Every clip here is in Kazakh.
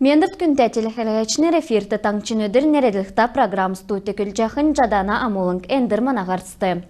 Мендірт күнті телехелечнер эфирті таңчын өдір нереділікта программ студия жақын жадана амолынг әндір манағарсты.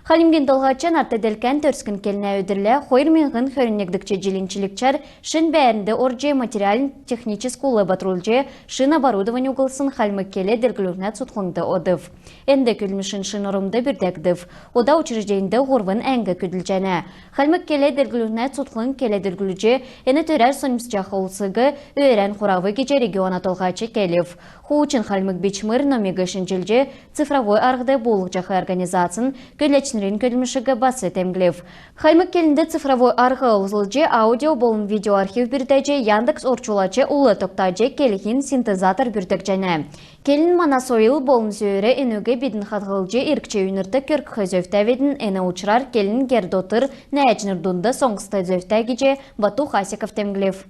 Халимген долғачан артеделкен төрскін келіне өдірлі қойырменғын хөріннегдікче жилинчилікчар шын бәрінді орже материалин техническі улы батрулже шын оборудование уғылсын халмык келе дергілігнат сұтқыңды одыв. Әнді күлмішін шын ұрымды бірдәкдів. Ода учреждейінді ғырвын әңгі күділжәні. Халмык келе дергілігнат сұтқың келе дергіліже әні төрәр сонымс жақы ұлсығы өйрән құравы кече региона толғачы келів. Хуучын халмык бичмыр номегішін жылже цифровой арғды болық жақы организациян көлечнерін көлмішігі басы тәмгілев. Халмык келінді цифровой арғы ұлзылже аудио болын видеоархив бірдәже Яндекс орчулачы улы тоқтажы келіхін синтезатор бірдік жәні. Келін манасойыл болын сөйірі әнөге бедін қатғылжы иркче үнірті көрк сөфтәведін әні ұчырар келін гердотыр нәәчнірдунды соңғысты зөфтәгеже Бату Хасиков тәмгілев.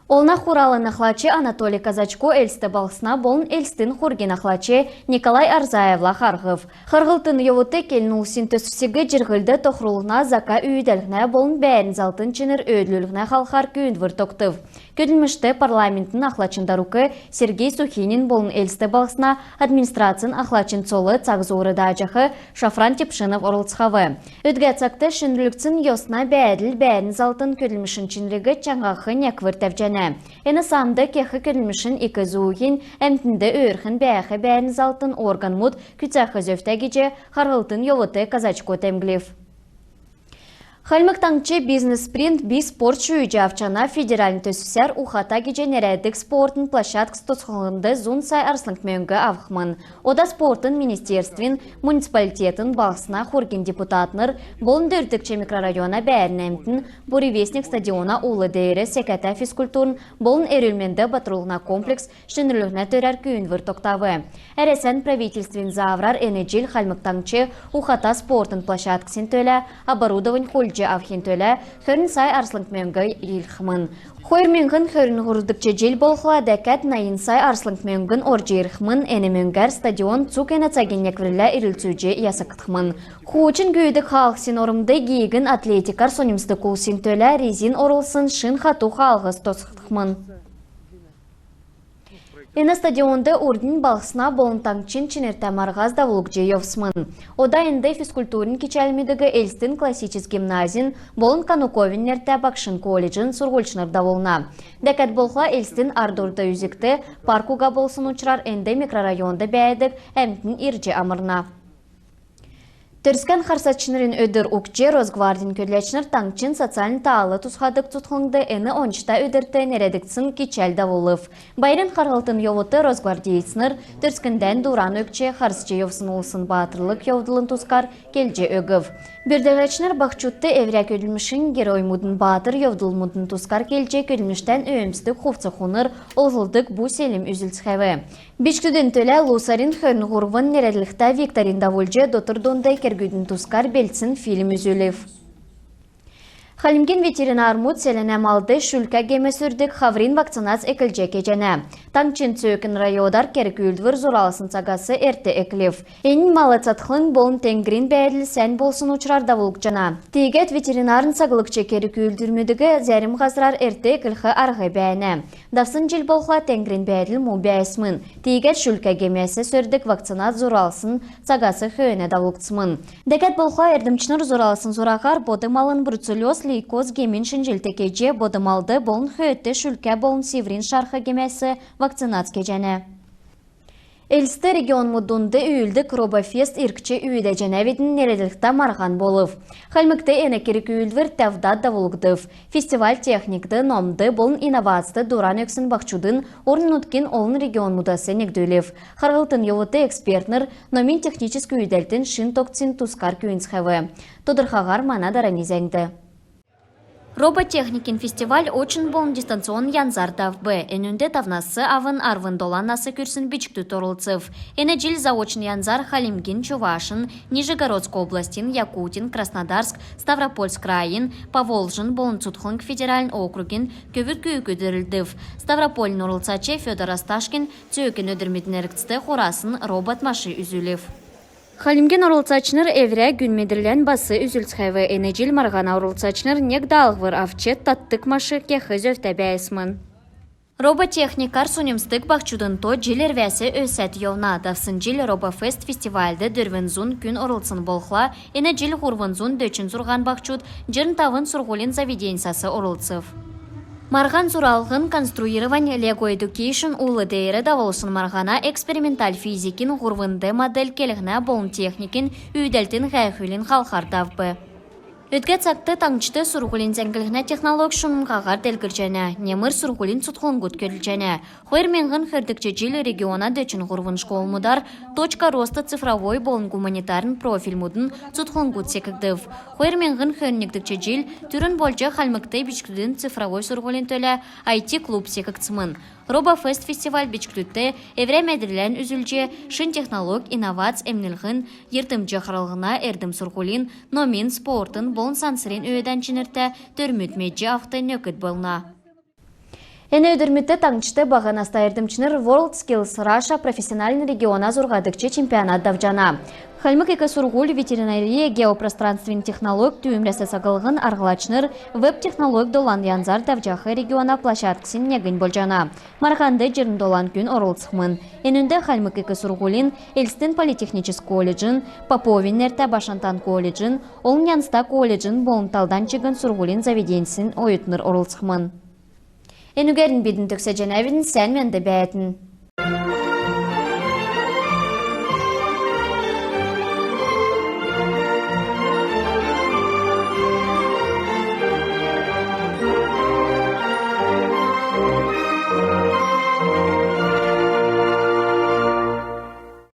Олна хуралы нахлачы Анатолий Казачко эльсті балсына болын эльстін хурги нахлачы Николай Арзаевла харғыв. Харғылтын евуты келін ұлсин төсіпсігі жырғылды тоқрулына зака үйдәлгіне болын бәрін залтын чыныр өйділігіне қалқар күйін выртоқтыв. Көділмішті парламенттің ахлачындарукы Сергей Сухинин болын эльсті балсына администрациян ахлачын солы цағзуыры дажақы Шафран Тепшинов орылцхавы. Өдге цақты шынрілікцін йосна бәділ бәрін залтын көділмішін чынрігі чаңғақы неквір тәвжәні. Әні самды кеқі көділмішін екі зуғын әмтінді өрхін бәқі бәрін залтын орган мұд күтсақы зөфтәгеже қарғылтын йовыты Казачко тәмгілев. Халмыктаңчы бизнес-спринт би спорт шүйіжі авчана федеральный төсісер ухата геже нерәдік спортын площадкс тұсқылынды зун сай арслынг мөңгі авқмын. Ода спортын министерствен муниципалитетін балсына хурген депутатныр болын дөрдікче микрорайона бәрін әмтін Буревестник стадиона улы дейірі секәті физкультурын болын әрілменді батырылғына комплекс шынырлығына төрәр күйін выр тоқтавы. Әресен правительствен заврар әнеджіл халмыктаңчы ухата спортын площадксен төлі оборудован холь авхин төлі, хөрін сай арслынг мөңгі елхмын. Хойырменғын хөрін ғырдықчы жел болғыла дәкәт найын сай арслынг мөңгін оржы ерхмын, әні мөңгәр стадион цук әні цагенек вірлі ирілцуже ясықытхмын. Хуучын күйдік халықсен орымды гейгін атлетикар сонимсты кулсен төлі резин орылсын шын хату халғыз тосқытхмын. Әні стадионды урдин балғысына болын таңчын чынерті марғаз давылық жейовсмын. Ода әнді физкультурын кечәлмедігі Эльстін классичес гимназин болын Кануковин нерті Бакшын колледжін сұрғылшыныр давылына. Дәкәт болға Эльстін ардурды үзікті паркуға болсын ұчырар әнді микрорайонды бәйдік әмтін ирже амырна. Төрскан харсатчынырын өдір ұқче Росгвардин көрләчныр таңчын социалын таалы тұсқадық тұтқыңды әні 13-та өдірті нередіксін кечәл давылып. Байрын қарғылтын йовыты Росгвардиецныр Төрскінден дуран өкче харсче йовсын олсын батырлық йовдылын тұсқар келже өгів. Бірдәләчныр бақчутты әврәк өділмішін герой мұдын батыр йовдыл мұдын тұсқар келже көлміштен өйімсті қуфцы құныр олғылдық бұ селім үзілсхәві. Бешкүден төлі Лусарин хөрін ғұрвын нереділікта Викторин давылжы дотырдондай кергүйдің тұсқар белсін фильм үзілів. Халимген ветеринар мұд селіне малды шүлка кемес үрдік хаврин вакцинац әкілже кежені. Таңчын цөкін райодар керкүлдвір зұралысын сағасы әрті әкілев. Әнін малы цатқылың болын тенгрин бәйділ сән болсын ұчырар давылық жана. Тегет ветеринарын сағылықчы керкүлдірмедігі зәрім ғазырар әрті әкілхі арғы бәйіні. Давсын жыл болға тенгрин бәйділ му бәйісмін. Тегет шүлка кемесі сөрдік вакцинат зұралысын сағасы хүйіне давылықсымын. Дәкет болға әрдімчінір зұралысын зұрағар боды малын бруцеллез лейкоз гемин шынжілтекеже бодымалды болын хүйетті шүлке болын севрин шарқы гемесі вакцинат кежені. Эльсті регион мұдынды үйілдік Робофест иркче үйді жәнәветін нереділікті марған болып. Халмікті әнекерік үйілдвір тәвдат давылығдыв. Фестиваль техникті номды болын инновацты дуран өксін бақчудың орын ұткен олын регион мұдасы негдөлев. Харғылтын евыты экспертнер номин техническі үйдәлтін шын тоқцин тускар күйінсхәві. Тодырхағар мана даранезәңді. Роботехникин фестиваль очень болын дистанцион янзардав б. Энünde тавнасы авын арвын доланасы күрсін бичікті торылцев. Эне жил заочын янзар Халимгин, Чувашин, Нижегородск областин, Якутин, Краснодарск, Ставропольск крайын, Поволжын болын Цутхлынг федералін округин көвіт күйікөдірілдів. Ставрополь нұрылцаче Федор Асташкин цөйкен өдірмедінеріксті қорасын робот машы үзілев. Халимген орылцачныр эвря күнмедірлен басы үзілсхайвы энежил марғана орылцачныр нег далғвыр авчет таттык машы кехы зөфті бәйісмін. Роботехникар сунемстык бақчудын то жил эрвәсе өсәт йовна. Давсын жил Робофест фестивальды дөрвензун күн орылсын болхла, эне жил хурвынзун дөчін сурған бақчуд, жырн тавын сургулин заведенсасы орылсыв. Марған зуралғын конструирование Lego Education улы дейірі даволсын марғана эксперименталь физикин хурвынды модель келігіне болын техникин үйдәлтін ғайхүлін қалқардавбы. Өтке цакты таңчты сургулин зәңгілігіне технолог шунын қағар дәлгіржәне, немір сургулин сұтқылын көткелжәне. Хойрменғын хырдыкчы жил региона дөчін ғурвын школ мұдар, точка роста цифровой болын гуманитарын профиль мұдын сұтқылын көтсекігдів. Хойрменғын хөрніктікчі жил түрін болчы қалмыкты бічкілдің цифровой сургулин төлі IT-клуб секікцімін. Робофест фестиваль бічкілікті евре мәдірлән үзілже, шын технолог, инновац, әмнілғын, ертімчі қаралғына әрдім сургулин, номин, спортын, болын сансырен өйден чынырты, түрмітмеджі авты нөкіт болна. Эне өдірмітті таңчты бағанаста ердімчінір World Skills Russia профессиональный региона зұрғадықчы чемпионат давжана. Халмык екі сургуль ветеринария геопространствен технолог түйімресі сағылғын арғылачныр веб-технолог долан янзар давжақы региона площадксин негін болжана. Марханды жерін долан күн орылсықмын. Энінде халмык екі сургулин Эльстин политехнический колледжин, Поповин нерті Башантан колледжин, Олнянста колледжин болынталдан чегін сургулин заведенсін ойытныр орылсықмын. Энугерін бедін түксе жәнәвін сән менді бәйтін.